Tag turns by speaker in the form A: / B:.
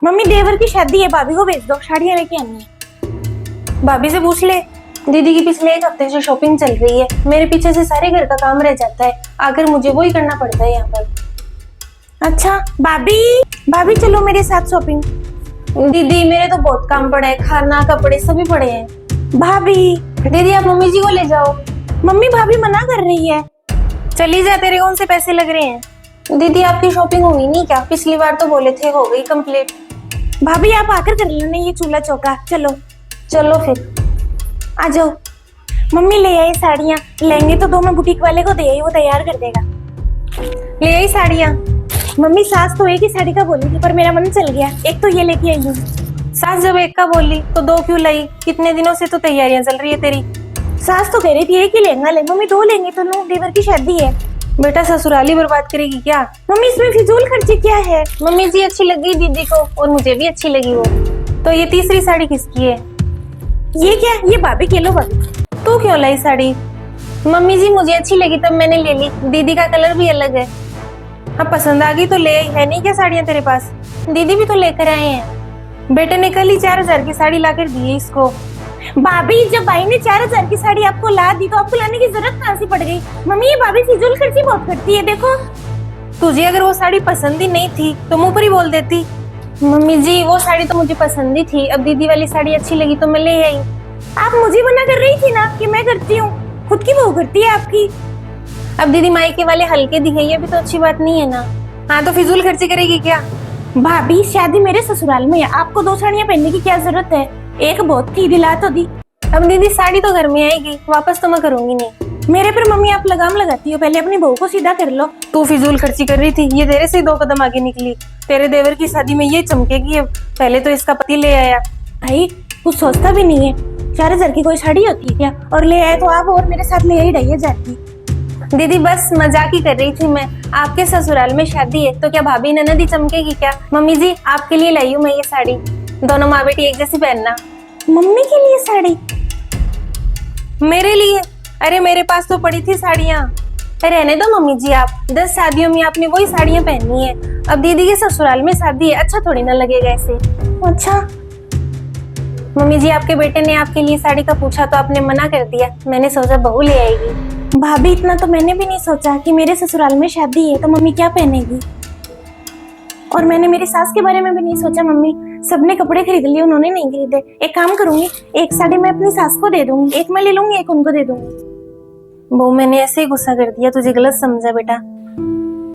A: Mummy देवर की शादी है, भाभी को भेज दो, साड़ियाँ लेके आनी है। भाभी से पूछ ले, दीदी की पिछले एक हफ्ते से शॉपिंग चल रही है, मेरे पीछे से सारे घर का काम रह जाता है, आकर मुझे वो ही करना पड़ता है यहाँ पर। अच्छा भाभी, भाभी चलो मेरे साथ शॉपिंग। दीदी मेरे तो बहुत काम पड़ा है, खाना कपड़े सभी पड़े हैं। भाभी दीदी आप मम्मी जी को ले जाओ। मम्मी भाभी मना कर रही है। चली जा, तेरे कौन से पैसे लग रहे हैं। दीदी आपकी शॉपिंग हुई नहीं क्या? पिछली बार तो बोले थे हो गई कंप्लीट। भाभी आप आकर कर लेना ये चूल्हा चौका। चलो चलो फिर आ जाओ। मम्मी ले आई साड़ियाँ, लेंगे तो दो मैं बुटीक वाले को दे आई, वो तैयार कर देगा। ले आई साड़ियाँ। मम्मी सास तो एक ही साड़ी का बोली थी पर मेरा मन चल गया, एक तो ये लेके आई हूँ। सास जब एक का बोली तो दो क्यों लाई? कितने दिनों से तो तैयारियां चल रही है तेरी। सास तो कह रही थी एक ही लेंगा ले। मम्मी दो लेंगे तो नो, देवर की शादी है। बेटा ससुराली बर्बाद करेगी क्या? मम्मी इसमें फिजूल खर्ची क्या है? मम्मी जी अच्छी लगी दीदी को और मुझे भी अच्छी लगी वो। तो ये तीसरी साड़ी किसकी है? ये क्या? ये भाभी के लो। भाभी तू क्यों लाई साड़ी? मम्मी जी मुझे अच्छी लगी तब मैंने ले ली, दीदी का कलर भी अलग है। अब पसंद आ गई तो ले आई, है नहीं क्या साड़ियाँ तेरे पास? दीदी भी तो लेकर आए हैं। बेटे ने कल ही 4000 की साड़ी लाकर दी है इसको। भाभी जब भाई ने 4000 की साड़ी आपको ला दी तो आपको लाने की जरूरत कहाँ से पड़ गई? मम्मी ये भाभी फिजूल खर्ची बहुत करती है, देखो। तुझे अगर वो साड़ी पसंद ही नहीं थी तो मुंह पर ही बोल देती। मम्मी जी वो साड़ी तो मुझे पसंद ही थी, अब दीदी वाली साड़ी अच्छी लगी तो मैं ले आई। आप मुझे मना कर रही थी ना कि मैं करती हूँ, खुद की बहू करती है आपकी। अब दीदी मायके वाले हल्के दिखे, ये भी तो अच्छी बात नहीं है ना। हाँ तो फिजूल खर्ची करेगी क्या? भाभी शादी मेरे ससुराल में है, आपको दो साड़ियाँ पहनने की क्या जरूरत है? एक बहुत थी, दिला तो दी। अब दीदी साड़ी तो घर में आएगी, वापस तो मैं करूंगी नहीं। मेरे पर मम्मी आप लगाम लगाती हो, पहले अपनी बहू को सीधा कर लो। तू फिजूल खर्ची कर रही थी, ये तेरे से 2 कदम आगे निकली। तेरे देवर की शादी में ये चमकेगी अब, पहले तो इसका पति ले आया। भाई कुछ सोचता भी नहीं है, 4000 की कोई साड़ी होती है क्या? और ले आए तो आप और मेरे साथ ले आई 2500 की। दीदी बस मजाक ही कर रही थी मैं, आपके ससुराल में शादी है तो क्या भाभी ननद ही चमकेगी क्या? मम्मी जी आपके लिए लाई हूँ मैं ये साड़ी, दोनों माँ बेटी एक जैसी पहनना। मम्मी के लिए साड़ी? मेरे लिए? अरे मेरे पास तो पड़ी थी साड़ियाँ। रहने दो मम्मी जी, आप 10 शादियों में आपने वही साड़ियाँ पहनी है, अब दीदी के ससुराल में शादी है, अच्छा थोड़ी ना लगेगा ऐसे। अच्छा मम्मी जी आपके बेटे ने आपके लिए साड़ी का पूछा तो आपने मना कर दिया, मैंने सोचा बहू ले आएगी। भाभी इतना तो मैंने भी नहीं सोचा कि मेरे ससुराल में शादी है तो मम्मी क्या पहनेगी, और मैंने मेरी सास के बारे में भी नहीं सोचा। मम्मी सबने कपड़े खरीद लिए, उन्होंने नहीं खरीदे। एक काम करूंगी, एक साड़ी मैं अपनी सास को दे दूंगी, एक मैं ले लूंगी, एक उनको दे दूंगी। वो मैंने ऐसे ही गुस्सा कर दिया, तुझे गलत समझा बेटा।